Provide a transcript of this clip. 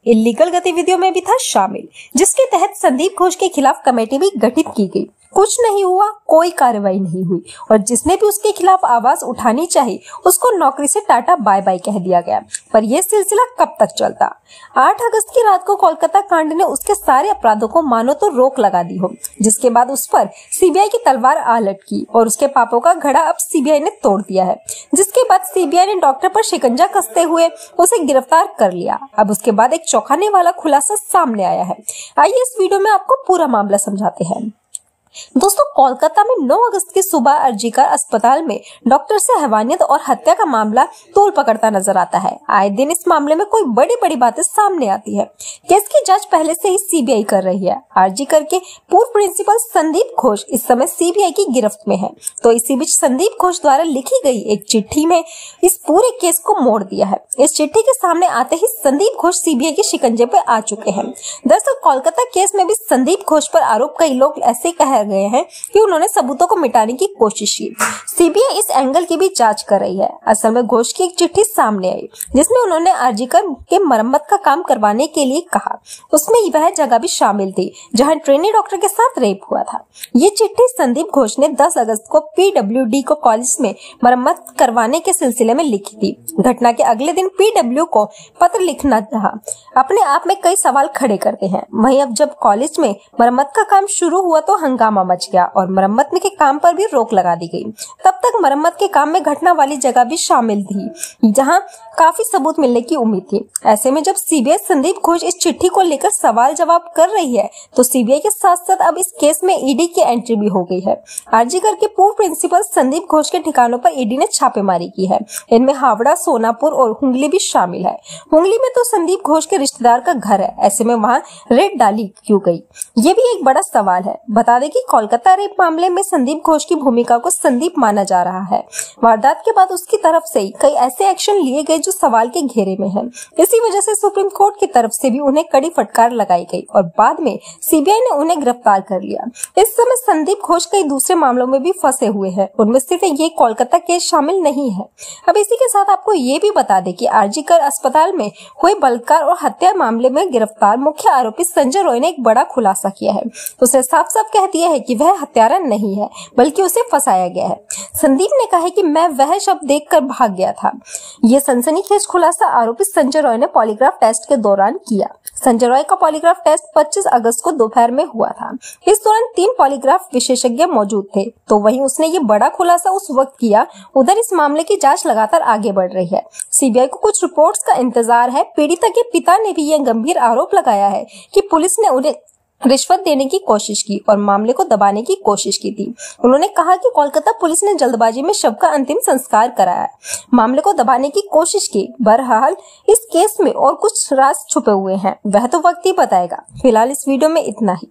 Illegal गतिविधियों में भी था शामिल, जिसके तहत संदीप घोष के खिलाफ कमेटी भी गठित की गई। कुछ नहीं हुआ, कोई कार्रवाई नहीं हुई और जिसने भी उसके खिलाफ आवाज उठानी चाहिए उसको नौकरी से टाटा बाय बाय कह दिया गया। पर यह सिलसिला कब तक चलता? 8 अगस्त की रात को कोलकाता कांड ने उसके सारे अपराधों को मानो तो रोक लगा दी हो, जिसके बाद उस पर सीबीआई की तलवार आ लटकी और उसके पापों का घड़ा अब सीबीआई ने तोड़ दिया है। जिसके बाद सीबीआई ने डॉक्टर पर शिकंजा कसते हुए उसे गिरफ्तार कर लिया। अब उसके बाद एक चौंकाने वाला खुलासा सामने आया है। आइए इस वीडियो में आपको पूरा मामला समझाते हैं। दोस्तों, कोलकाता में 9 अगस्त की सुबह अर्जीकर अस्पताल में डॉक्टर से हैवानियत और हत्या का मामला तूल पकड़ता नजर आता है। आए दिन इस मामले में कोई बड़ी बड़ी बातें सामने आती है। केस की जांच पहले से ही सीबीआई कर रही है। अर्जीकर के पूर्व प्रिंसिपल संदीप घोष इस समय सीबीआई की गिरफ्त में है। तो इसी बीच संदीप घोष द्वारा लिखी गई एक चिट्ठी में इस पूरे केस को मोड़ दिया है। इस चिट्ठी के सामने आते ही संदीप घोष सीबीआई के शिकंजे पे आ चुके हैं। दरअसल कोलकाता केस में भी संदीप घोष पर आरोप कई लोग ऐसे कह गए हैं कि उन्होंने सबूतों को मिटाने की कोशिश की। सीबीआई इस एंगल की भी जांच कर रही है। असल में घोष की एक चिट्ठी सामने आई जिसमें उन्होंने अर्जीकर के मरम्मत का काम करवाने के लिए कहा। उसमें वह जगह भी शामिल थी जहां ट्रेनी डॉक्टर के साथ रेप हुआ था। ये चिट्ठी संदीप घोष ने 10 अगस्त को पीडब्ल्यूडी को कॉलेज में मरम्मत करवाने के सिलसिले में लिखी थी। घटना के अगले दिन पीडब्ल्यू को पत्र लिखना अपने आप में कई सवाल खड़े करते हैं। वहीं अब जब कॉलेज में मरम्मत का काम शुरू हुआ तो हंगामा मच गया और मरम्मत के काम पर भी रोक लगा दी गई। तब तक मरम्मत के काम में घटना वाली जगह भी शामिल थी जहां काफी सबूत मिलने की उम्मीद थी। ऐसे में जब सीबीआई संदीप घोष इस चिट्ठी को लेकर सवाल जवाब कर रही है तो सीबीआई के साथ साथ अब इस केस में ईडी की एंट्री भी हो गई है। अर्जीकर के पूर्व प्रिंसिपल संदीप घोष के ठिकानों पर ईडी ने छापेमारी की है। इनमें हावड़ा, सोनापुर और हुंगली भी शामिल है। हुंगली में तो संदीप घोष के रिश्तेदार का घर है। ऐसे में वहाँ रेड डाली क्यों गई, ये भी एक बड़ा सवाल है। बता दें कि कोलकाता रेप मामले में संदीप घोष की भूमिका को संदीप माना जा रहा है। वारदात के बाद उसकी तरफ से कई ऐसे एक्शन लिए गए जो सवाल के घेरे में हैं। इसी वजह से सुप्रीम कोर्ट की तरफ से भी उन्हें कड़ी फटकार लगाई गई और बाद में सीबीआई ने उन्हें गिरफ्तार कर लिया। इस समय संदीप घोष कई दूसरे मामलों में भी फंसे हुए हैं। उनमें सिर्फ ये कोलकाता केस शामिल नहीं है। अब इसी के साथ आपको ये भी बता दें कि अर्जीकर अस्पताल में हुए बलात्कार और हत्या मामले में गिरफ्तार मुख्य आरोपी संजय रॉय ने एक बड़ा खुलासा किया है। उसने साफ साफ कह दिया है कि वह हत्यारा नहीं है बल्कि उसे फंसाया गया है। संदीप ने कहा है कि मैं वह शब्द देखकर भाग गया था। ये सनसनीखेज खुलासा आरोपी संजय रॉय ने पॉलीग्राफ टेस्ट के दौरान किया। संजय रॉय का पॉलीग्राफ टेस्ट 25 अगस्त को दोपहर में हुआ था। इस दौरान 3 पॉलीग्राफ विशेषज्ञ मौजूद थे। तो वहीं उसने ये बड़ा खुलासा उस वक्त किया। उधर इस मामले की जांच लगातार आगे बढ़ रही है। सीबीआई को कुछ रिपोर्ट्स का इंतजार है। पीड़िता के पिता ने भी यह गंभीर आरोप लगाया है कि पुलिस ने उन्हें रिश्वत देने की कोशिश की और मामले को दबाने की कोशिश की थी। उन्होंने कहा कि कोलकाता पुलिस ने जल्दबाजी में शव का अंतिम संस्कार कराया, मामले को दबाने की कोशिश की। बहरहाल इस केस में और कुछ राज छुपे हुए हैं, वह तो वक्त ही बताएगा। फिलहाल इस वीडियो में इतना ही।